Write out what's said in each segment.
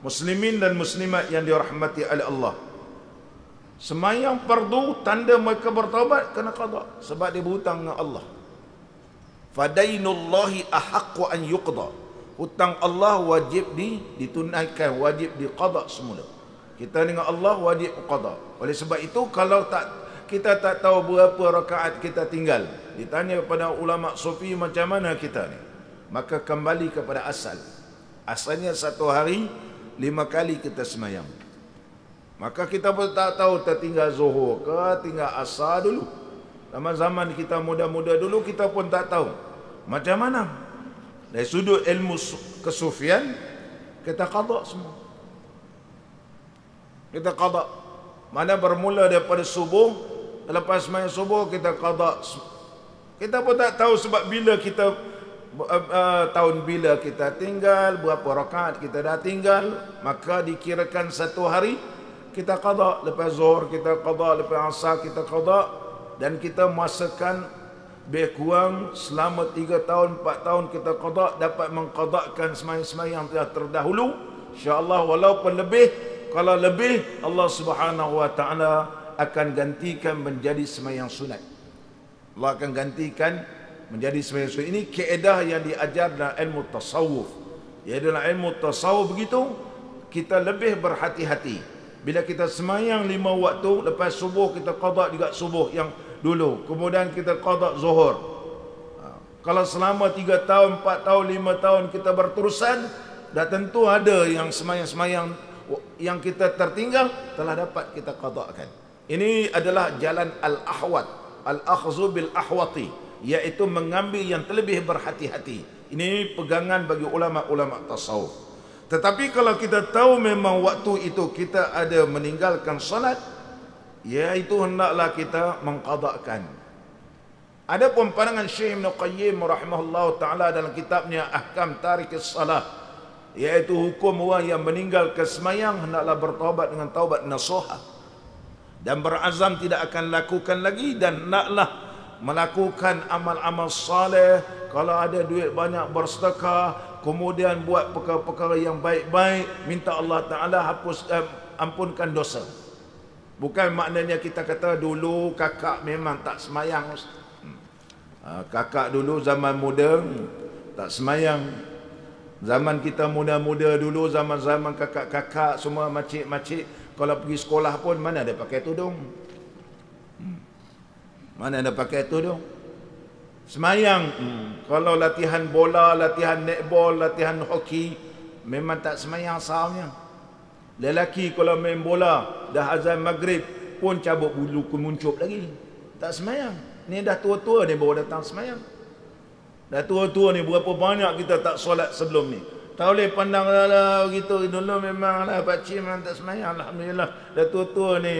Muslimin dan muslimat yang dirahmati oleh Allah, semayang fardu tanda mereka bertaubat kena qada sebab dia berhutang dengan Allah. Fadainullahi ahaqqu an yuqda. Hutang Allah wajib ditunaikan, wajib diqada semula. Kita dengan Allah wajib qada. Oleh sebab itu kalau kita tak tahu berapa rakaat kita tinggal, ditanya kepada ulama sufi macam mana kita ni, maka kembali kepada asal. Asalnya satu hari 5 kali kita semayang. Maka kita pun tak tahu tertinggal zuhur ke tinggal asar dulu. Zaman-zaman kita muda-muda dulu kita pun tak tahu macam mana. Dari sudut ilmu kesufian kita qada semua. Kita qada. Mana bermula daripada subuh, lepas semayang subuh kita qada. Kita pun tak tahu sebab bila kita tahun bila kita tinggal, berapa rakaat kita dah tinggal, maka dikirakan satu hari kita qada. Lepas zuhur kita qada, lepas asar kita qada, dan kita masakan lebih kurang selama 3 tahun 4 tahun kita qada, dapat mengqadakan semayang-semayang yang terdahulu insya-Allah. Walaupun lebih, kalau lebih Allah Subhanahu wa taala akan gantikan menjadi semayang sunat. Allah akan gantikan menjadi semayang sunat. Ini kaedah yang diajar dalam ilmu tasawuf. Ya, dalam ilmu tasawuf begitu kita lebih berhati-hati. Bila kita semayang 5 waktu, lepas subuh kita qada juga subuh yang dulu, kemudian kita qada zuhur. Kalau selama 3 tahun, 4 tahun, 5 tahun kita berterusan, dah tentu ada yang semayang-semayang yang kita tertinggal telah dapat kita qadakan. Ini adalah jalan al-ahwat, al-akhzu bil ahwati, iaitu mengambil yang terlebih berhati-hati. Ini pegangan bagi ulama-ulama tasawuf. Tetapi kalau kita tahu memang waktu itu kita ada meninggalkan salat, iaitu hendaklah kita mengqadakan. Ada pun pandangan Syekh Ibn Qayyim rahimahullah ta'ala dalam kitabnya Ahkam Tarikis Salah, iaitu hukum orang yang meninggal kesemayang hendaklah bertaubat dengan taubat nasuha, dan berazam tidak akan lakukan lagi, dan hendaklah melakukan amal-amal saleh. Kalau ada duit banyak bersedekah, kemudian buat perkara-perkara yang baik-baik, minta Allah Ta'ala ampunkan dosa. Bukan maknanya kita kata dulu kakak memang tak semayang. Kakak dulu zaman muda tak semayang. Zaman kita muda-muda dulu, zaman-zaman kakak-kakak semua makcik-makcik, kalau pergi sekolah pun mana ada pakai tudung? Mana ada pakai tudung? Semayang. Kalau latihan bola, latihan netball, latihan hoki, memang tak semayang asalnya. Lelaki kalau main bola, dah azan maghrib pun cabut bulu kemuncup lagi, tak semayang. Ni dah tua-tua ni baru datang semayang. Dah tua-tua ni berapa banyak kita tak solat sebelum ni. Tak boleh pandang lah gitu. Dulu memang lah pakcik memang tak semayang. Alhamdulillah dah tua-tua ni.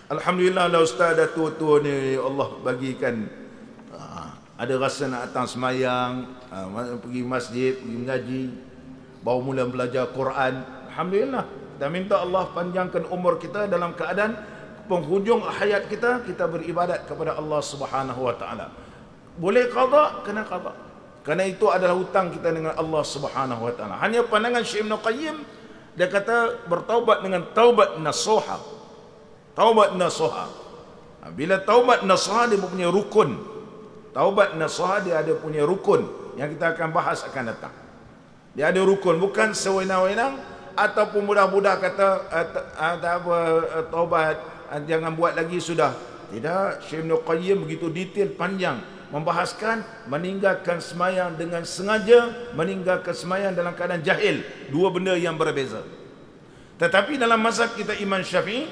Alhamdulillah lah ustaz dah tua-tua ni, Allah bagikan ada rasa nak datang semayang, pergi masjid, pergi mengaji, baru mula belajar Quran. Alhamdulillah. Dan minta Allah panjangkan umur kita dalam keadaan penghujung hayat kita, kita beribadat kepada Allah Subhanahu wa taala. Boleh qada, kena qada. Kerana itu adalah hutang kita dengan Allah Subhanahu wa taala. Hanya pandangan Syekh Ibn Qayyim, dia kata bertaubat dengan taubat nasuha. Taubat nasuha. Bila taubat nasuha dia punya rukun. Taubat nasuha dia ada punya rukun yang kita akan bahas akan datang. Dia ada rukun, bukan sewenang-wenang ataupun mudah-mudah kata taubat jangan buat lagi sudah. Tidak, Syekh Ibn Qayyim begitu detail panjang membahaskan meninggalkan semayang dengan sengaja, meninggalkan semayang dalam keadaan jahil, dua benda yang berbeza. Tetapi dalam mazhab kita Imam Syafi'i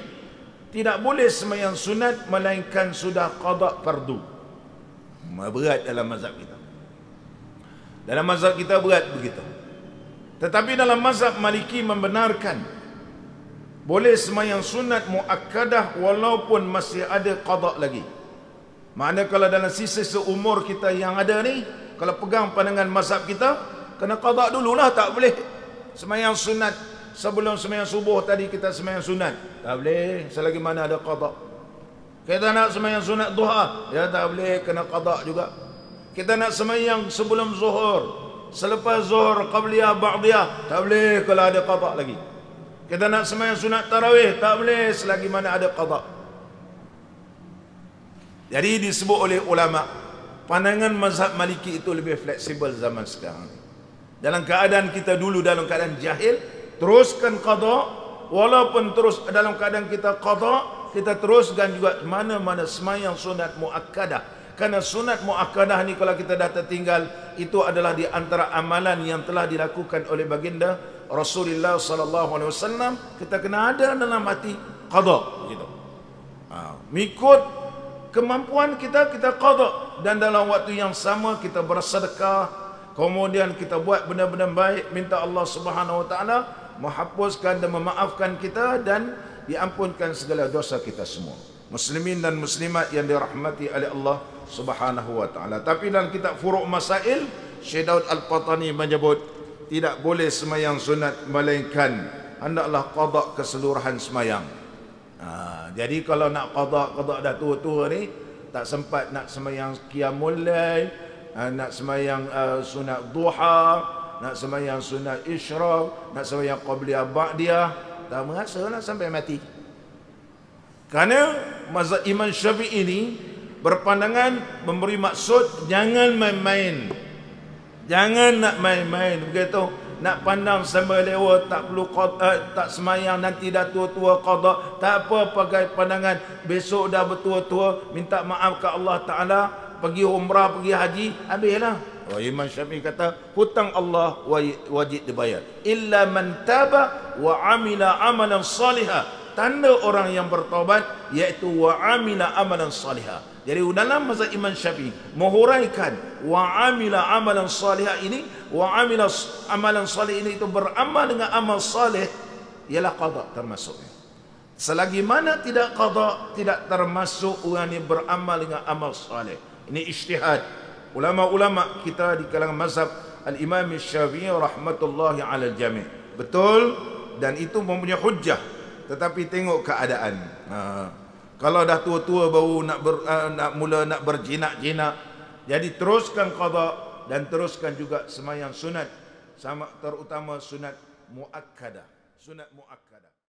tidak boleh semayang sunat melainkan sudah qada fardu. Berat dalam mazhab kita. Dalam mazhab kita berat begitu. Tetapi dalam mazhab Maliki membenarkan boleh semayang sunat muakkadah walaupun masih ada qada lagi. Makna kalau dalam sisa seumur kita yang ada ni, kalau pegang pandangan mazhab kita, kena qada dululah, tak boleh semayang sunat sebelum semayang subuh tadi kita semayang sunat. Tak boleh, selagi mana ada qada. Kita nak semayang sunat duha, ya tak boleh, kena qada juga. Kita nak semayang sebelum zuhur, Selepas zuhur qabliyah ba'diyah, tak boleh kalau ada qada lagi. Kita nak sembahyang sunat tarawih, tak boleh selagi mana ada qada. Jadi disebut oleh ulama, pandangan mazhab Maliki itu lebih fleksibel zaman sekarang. Dalam keadaan kita dulu dalam keadaan jahil, teruskan qada, walaupun terus dalam keadaan kita qada, kita teruskan juga mana-mana sembahyang sunat muakkadah. Karena sunat muakkadah ni kalau kita dah tertinggal, itu adalah di antara amalan yang telah dilakukan oleh baginda Rasulullah sallallahu alaihi wasallam. Kita kena ada dalam hati qada gitu. Mengikut kemampuan kita, kita qada, dan dalam waktu yang sama kita bersedekah, kemudian kita buat benda-benda baik, minta Allah Subhanahu wa taala menghapuskan dan memaafkan kita dan diampunkan segala dosa kita semua. Muslimin dan muslimat yang dirahmati oleh Allah Subhanahu wa taala. Tapi dalam kitab Furu' Masail, Syekh Daud Al-Qatani menyebut tidak boleh sembahyang sunat melainkan hendaklah qada keseluruhan sembahyang. Jadi kalau nak qada dah tua-tua ni, tak sempat nak sembahyang qiyamul lail, nak sembahyang sunat duha, nak sembahyang sunat isyraq, nak sembahyang qabliyah ba'diyah, tak merasa nak sampai mati. Kerana mazhab Imam Syafi'i ini berpandangan memberi maksud jangan main-main. Jangan nak main-main begitu. Nak pandang sambil lewat, tak perlu tak semayang, nanti dah tua-tua qada, tak apa pakai pandangan besok dah bertua-tua, minta maaf ke Allah Ta'ala, pergi umrah, pergi haji, habislah. Imam Syafi'i kata hutang Allah wajib dibayar illa man taba wa amila amalan salihah. Tanda orang yang bertaubat iaitu wa amila amalan salihah. Jadi dalam mazhab Imam Syafi'i menghuraikan wa amila amalan salihah ini, wa amila amalan salih ini itu beramal dengan amal salih, ialah qada termasuknya. Selagi mana tidak qada, tidak termasuk orang yang beramal dengan amal salih. Ini ijtihad ulama-ulama kita di kalangan mazhab Al-Imam Syafi'i rahmatullahi alal jami'. Betul, dan itu mempunyai hujjah. Tetapi tengok keadaan. Kalau dah tua-tua baru nak mula nak berjinak-jinak, jadi teruskan qada dan teruskan juga sembahyang sunat, sama terutama sunat muakkadah. Sunat muakkadah.